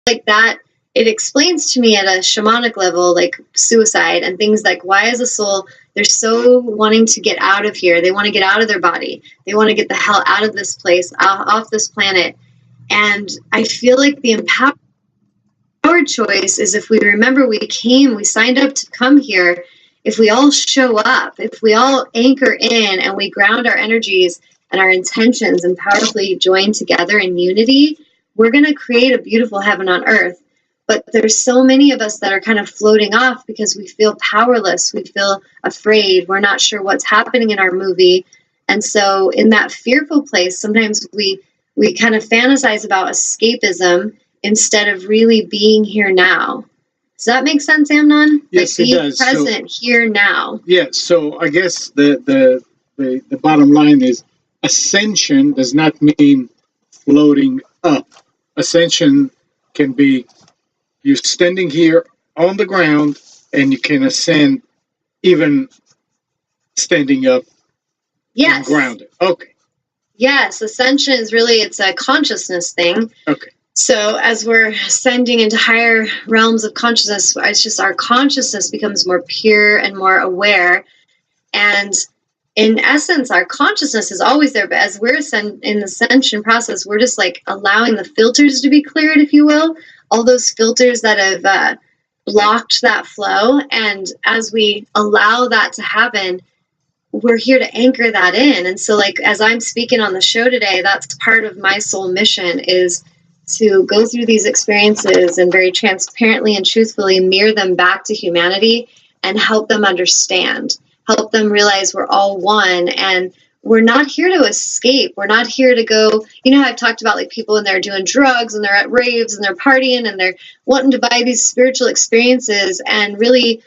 like that, it explains to me at a shamanic level, like suicide and things like, why is a soul, they're so wanting to get out of here. They want to get out of their body. They want to get the hell out of this place, off this planet. And I feel like the empowered choice is, if we remember we signed up to come here, if we all show up, if we all anchor in and we ground our energies and our intentions and powerfully join together in unity, we're going to create a beautiful heaven on earth. But there's so many of us that are kind of floating off because we feel powerless. We feel afraid. We're not sure what's happening in our movie. And so in that fearful place, sometimes we kind of fantasize about escapism instead of really being here now. Does that make sense, Amnon? Yes, like, it does. Present here now. Yeah. So I guess the bottom line is, ascension does not mean floating up. Ascension can be you standing here on the ground, and you can ascend even standing up. Yes. And grounded. Okay. Yes, ascension is really, it's a consciousness thing. Okay. So as we're ascending into higher realms of consciousness, it's just our consciousness becomes more pure and more aware. And in essence, our consciousness is always there. But as we're in the ascension process, we're just like allowing the filters to be cleared, if you will. All those filters that have blocked that flow. And as we allow that to happen, we're here to anchor that in. And so, like, as I'm speaking on the show today, that's part of my soul mission, is to go through these experiences and very transparently and truthfully mirror them back to humanity and help them understand, help them realize we're all one, and we're not here to escape. We're not here to go, I've talked about like people and they're doing drugs and they're at raves and they're partying and they're wanting to buy these spiritual experiences, and really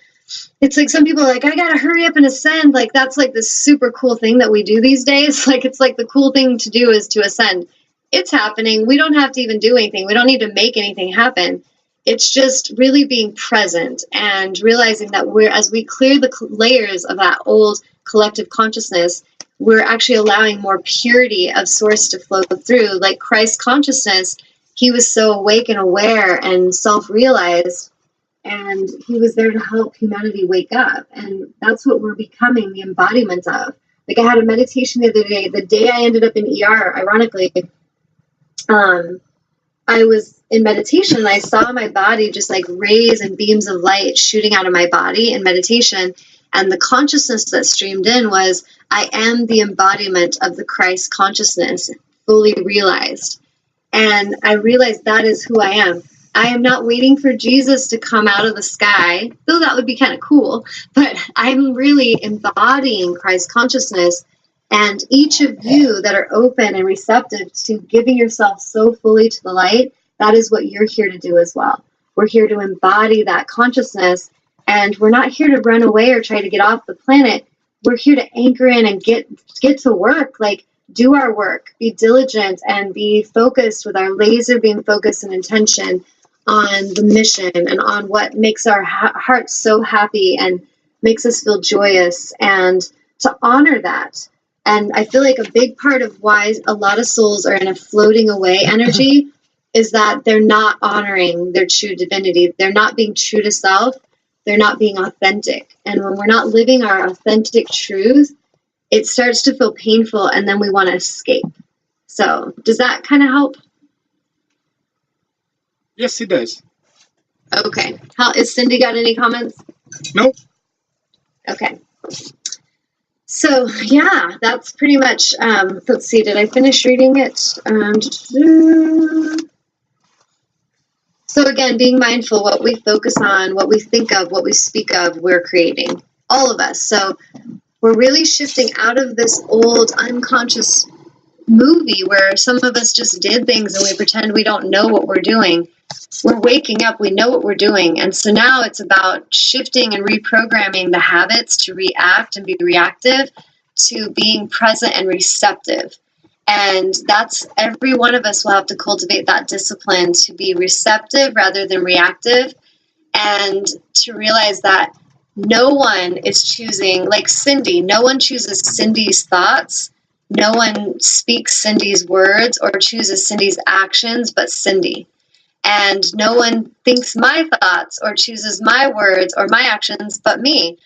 it's like some people are like, I gotta hurry up and ascend. Like, that's like this super cool thing that we do these days. Like, it's like the cool thing to do is to ascend. It's happening. We don't have to even do anything. We don't need to make anything happen. It's just really being present and realizing that as we clear the layers of that old collective consciousness, we're actually allowing more purity of source to flow through. Like Christ consciousness, he was so awake and aware and self-realized, and he was there to help humanity wake up. And that's what we're becoming the embodiment of. Like, I had a meditation the other day. The day I ended up in ER, ironically, I was in meditation and I saw my body just like rays and beams of light shooting out of my body in meditation. And the consciousness that streamed in was, I am the embodiment of the Christ consciousness, fully realized. And I realized that is who I am. I am not waiting for Jesus to come out of the sky, though that would be kind of cool, but I'm really embodying Christ consciousness. And each of you that are open and receptive to giving yourself so fully to the light, that is what you're here to do as well. We're here to embody that consciousness, and we're not here to run away or try to get off the planet. We're here to anchor in and get to work, like do our work, be diligent and be focused with our laser beam focus and intention on the mission and on what makes our hearts so happy and makes us feel joyous, and to honor that. And I feel like a big part of why a lot of souls are in a floating away energy is that they're not honoring their true divinity. They're not being true to self. They're not being authentic. And when we're not living our authentic truth, it starts to feel painful, and then we want to escape. So does that kind of help? Yes, it does. Okay. Is Cindy got any comments? Nope. Okay. So, yeah, that's pretty much, let's see, did I finish reading it? So again, being mindful, what we focus on, what we think of, what we speak of, we're creating. All of us. So we're really shifting out of this old unconscious movie where some of us just did things and we pretend we don't know what we're doing. We're waking up, we know what we're doing. And so now it's about shifting and reprogramming the habits to react and be reactive to being present and receptive. And that's, every one of us will have to cultivate that discipline to be receptive rather than reactive, and to realize that no one is choosing, like Cindy, no one chooses Cindy's thoughts. No one speaks Cindy's words or chooses Cindy's actions but Cindy. and no one thinks my thoughts or chooses my words or my actions but me.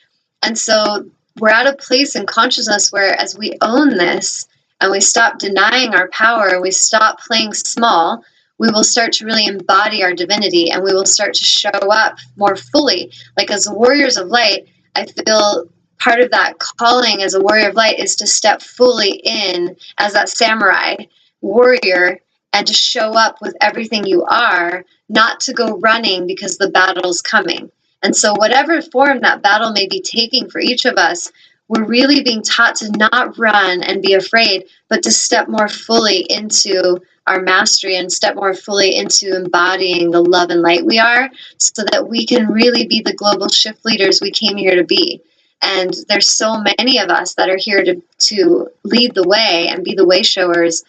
And so we're at a place in consciousness where, as we own this and we stop denying our power, we stop playing small, we will start to really embody our divinity, and we will start to show up more fully. Like, as warriors of light, I feel part of that calling as a warrior of light is to step fully in as that samurai warrior and to show up with everything you are, not to go running because the battle's coming. And so whatever form that battle may be taking for each of us, we're really being taught to not run and be afraid, but to step more fully into our mastery and step more fully into embodying the love and light we are, so that we can really be the global shift leaders we came here to be. And there's so many of us that are here to lead the way and be the way showers.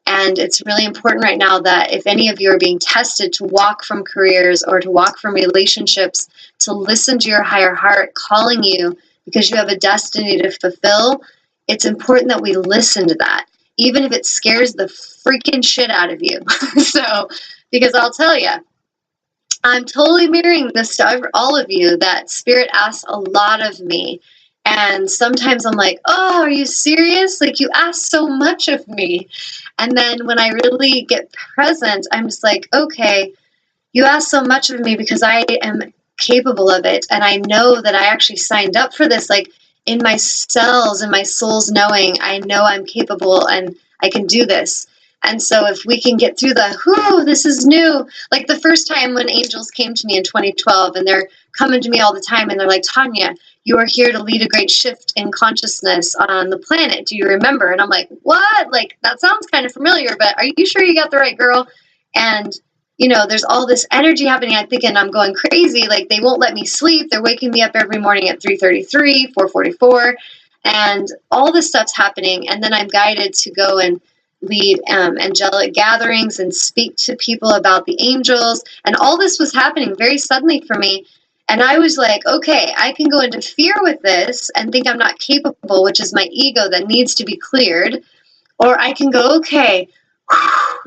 And it's really important right now that if any of you are being tested to walk from careers or to walk from relationships, to listen to your higher heart calling you because you have a destiny to fulfill, it's important that we listen to that, even if it scares the freaking shit out of you. So, because I'll tell you, I'm totally mirroring this to all of you, that Spirit asks a lot of me. And sometimes I'm like, oh, are you serious? Like, you ask so much of me. And then when I really get present, I'm just like, okay, you ask so much of me because I am capable of it. And I know that I actually signed up for this. Like, in my cells, in my soul's knowing, I know I'm capable and I can do this. And so if we can get through this is new. Like the first time when angels came to me in 2012, and they're coming to me all the time, and they're like, Tanya, you are here to lead a great shift in consciousness on the planet. Do you remember? And I'm like, what? Like, that sounds kind of familiar, but are you sure you got the right girl? And, there's all this energy happening. I'm thinking I'm going crazy. Like, they won't let me sleep. They're waking me up every morning at 3:33, 4:44, and all this stuff's happening. And then I'm guided to go and lead angelic gatherings and speak to people about the angels. And all this was happening very suddenly for me. And I was like, okay, I can go into fear with this and think I'm not capable, which is my ego that needs to be cleared. Or I can go, okay,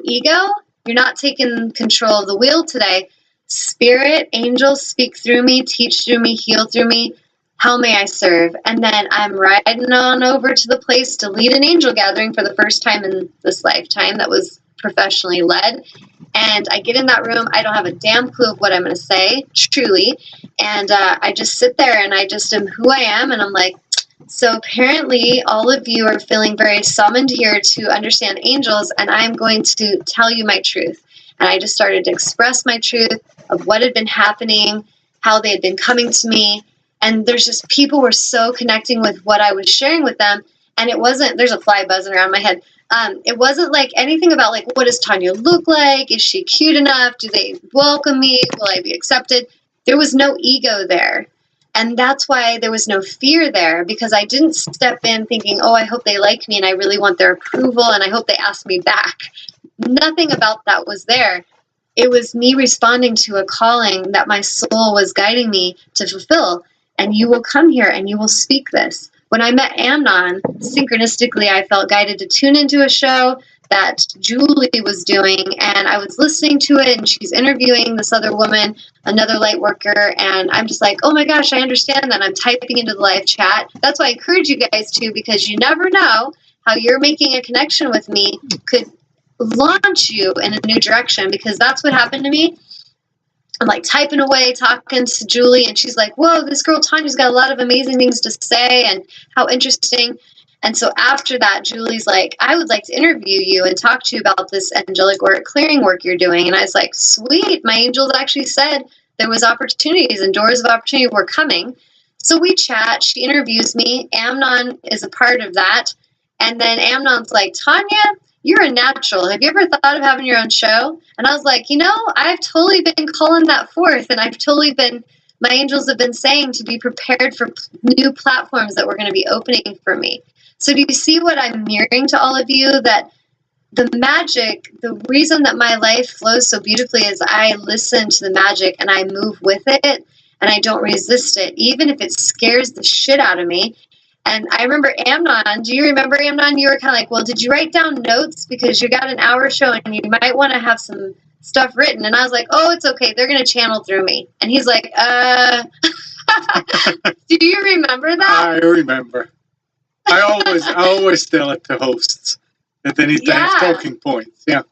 ego, you're not taking control of the wheel today. Spirit, angels, speak through me, teach through me, heal through me. How may I serve? And then I'm riding on over to the place to lead an angel gathering for the first time in this lifetime that was professionally led. And I get in that room. I don't have a damn clue of what I'm going to say, truly. And I just sit there and I just am who I am. And I'm like, so apparently all of you are feeling very summoned here to understand angels. And I'm going to tell you my truth. And I just started to express my truth of what had been happening, how they had been coming to me. And there's just people were so connecting with what I was sharing with them. And it wasn't, there's a fly buzzing around my head. It wasn't like anything about like, what does Tanya look like? Is she cute enough? Do they welcome me? Will I be accepted? There was no ego there. And that's why there was no fear there, because I didn't step in thinking, oh, I hope they like me and I really want their approval and I hope they ask me back. Nothing about that was there. It was me responding to a calling that my soul was guiding me to fulfill. And you will come here and you will speak this. When I met Amnon, synchronistically, I felt guided to tune into a show that Julie was doing, and I was listening to it, and she's interviewing this other woman, another light worker, and I'm just like, oh my gosh, I understand that. I'm typing into the live chat. That's why I encourage you guys to, because you never know how you're making a connection with me could launch you in a new direction, because that's what happened to me. I'm like typing away, talking to Julie, and she's like, whoa, this girl Tanya's got a lot of amazing things to say, and how interesting. And so after that, Julie's like, I would like to interview you and talk to you about this angelic or clearing work you're doing. And I was like, sweet, my angels actually said there was opportunities and doors of opportunity were coming. So we chat, she interviews me, Amnon is a part of that. And then Amnon's like, Tanya, you're a natural. Have you ever thought of having your own show? And I was like, I've totally been calling that forth. And I've totally been, my angels have been saying to be prepared for new platforms that were going to be opening for me. So do you see what I'm mirroring to all of you? That the magic, the reason that my life flows so beautifully is I listen to the magic and I move with it and I don't resist it, even if it scares the shit out of me. And I remember Amnon, do you remember Amnon? You were kind of like, well, did you write down notes? Because you got an hour show and you might want to have some stuff written. And I was like, oh, it's okay. They're going to channel through me. And he's like, do you remember that? I remember. I always tell it to hosts that they need to have talking points. Yeah.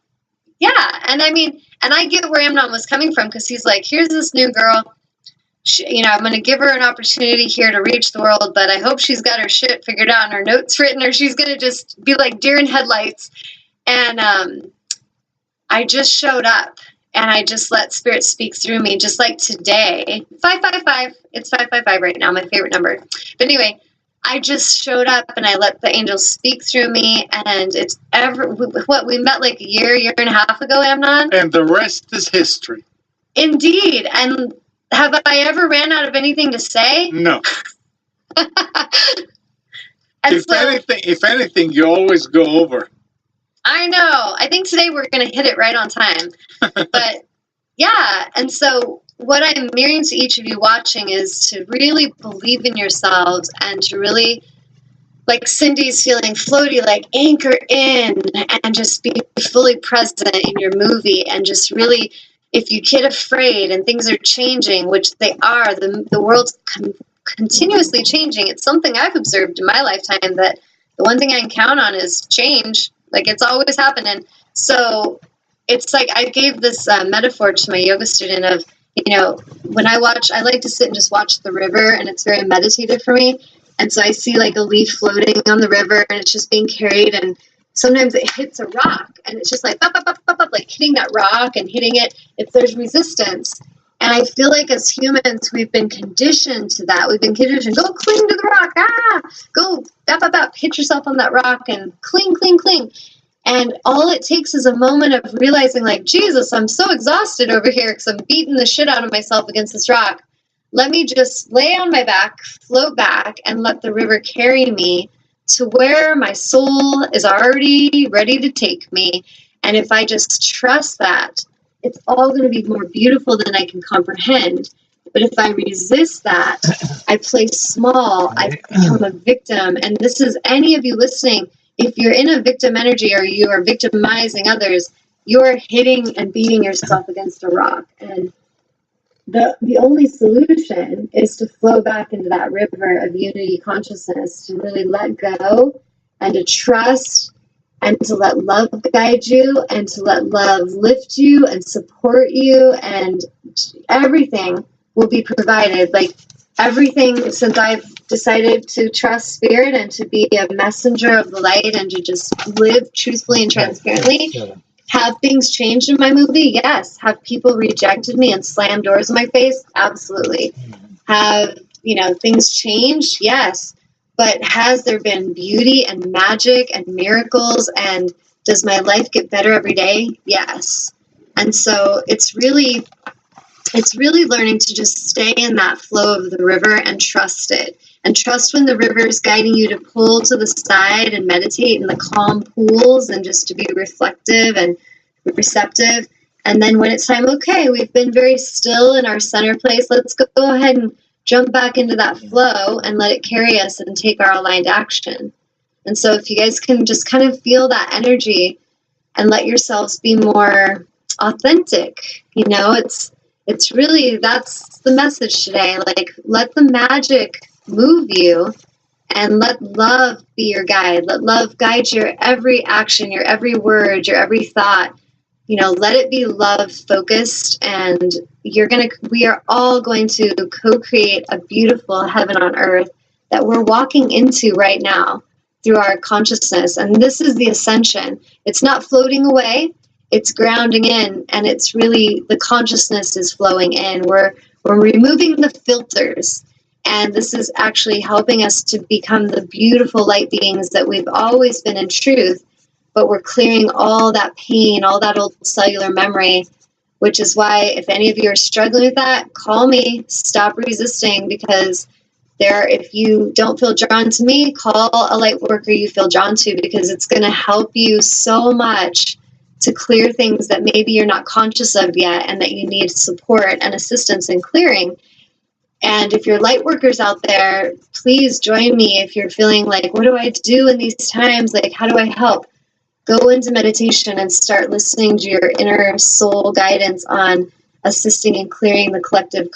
Yeah. And I mean, and I get where Amnon was coming from, because he's like, here's this new girl. I'm going to give her an opportunity here to reach the world, but I hope she's got her shit figured out and her notes written, or she's going to just be like deer in headlights. And I just showed up, and I just let Spirit speak through me, just like today. 555. It's 555 right now, my favorite number. But anyway, I just showed up, and I let the angels speak through me, and it's we met like a year and a half ago, Amnon? And the rest is history. Indeed. And have I ever ran out of anything to say? No. If anything, you always go over. I know. I think today we're going to hit it right on time. But yeah, and so what I'm mirroring to each of you watching is to really believe in yourselves, and to really, like Cindy's feeling floaty, like anchor in and just be fully present in your movie, and just really, if you get afraid and things are changing, which they are, the world's continuously changing. It's something I've observed in my lifetime, that the one thing I can count on is change. Like, it's always happening. So it's like I gave this metaphor to my yoga student of, when I like to sit and just watch the river, and it's very meditative for me. And so I see like a leaf floating on the river, and it's just being carried, and sometimes it hits a rock, and it's just like, bop, bop, bop, bop, bop, like hitting that rock and hitting it. There's resistance. And I feel like as humans, we've been conditioned to that. We've been conditioned, go cling to the rock, go, bop, bop, bop, hit yourself on that rock and cling, cling, cling. And all it takes is a moment of realizing, like, Jesus, I'm so exhausted over here because I'm beating the shit out of myself against this rock. Let me just lay on my back, float back, and let the river carry me to where my soul is already ready to take me. And if I just trust that, it's all going to be more beautiful than I can comprehend. But if I resist that, I play small, I become a victim. And this is any of you listening, if you're in a victim energy or you are victimizing others, you're hitting and beating yourself against a rock. And the only solution is to flow back into that river of unity consciousness, to really let go and to trust, and to let love guide you, and to let love lift you and support you, and everything will be provided. Like, everything, since I've decided to trust Spirit and to be a messenger of the light and to just live truthfully and transparently. Have things changed in my movie? Yes. Have people rejected me and slammed doors in my face? Absolutely. Have, things changed? Yes. But has there been beauty and magic and miracles, and does my life get better every day? Yes. And so it's really learning to just stay in that flow of the river and trust it. And trust when the river is guiding you to pull to the side and meditate in the calm pools, and just to be reflective and receptive. And then when it's time, okay, we've been very still in our center place, let's go ahead and jump back into that flow and let it carry us and take our aligned action. And so if you guys can just kind of feel that energy and let yourselves be more authentic, it's really, that's the message today. Like, let the magic move you, and let love be your guide. Let love guide your every action, your every word, your every thought. Let it be love focused, and we are all going to co-create a beautiful heaven on earth that we're walking into right now through our consciousness. And this is the ascension. It's not floating away. It's grounding in, and it's really, the consciousness is flowing in. We're removing the filters, and this is actually helping us to become the beautiful light beings that we've always been in truth, but we're clearing all that pain, all that old cellular memory, which is why if any of you are struggling with that, call me, stop resisting, because if you don't feel drawn to me, call a light worker you feel drawn to, because it's going to help you so much to clear things that maybe you're not conscious of yet, and that you need support and assistance in clearing. And if you're light workers out there, please join me if you're feeling like, what do I do in these times? Like, how do I help? go into meditation and start listening to your inner soul guidance on assisting in clearing the collective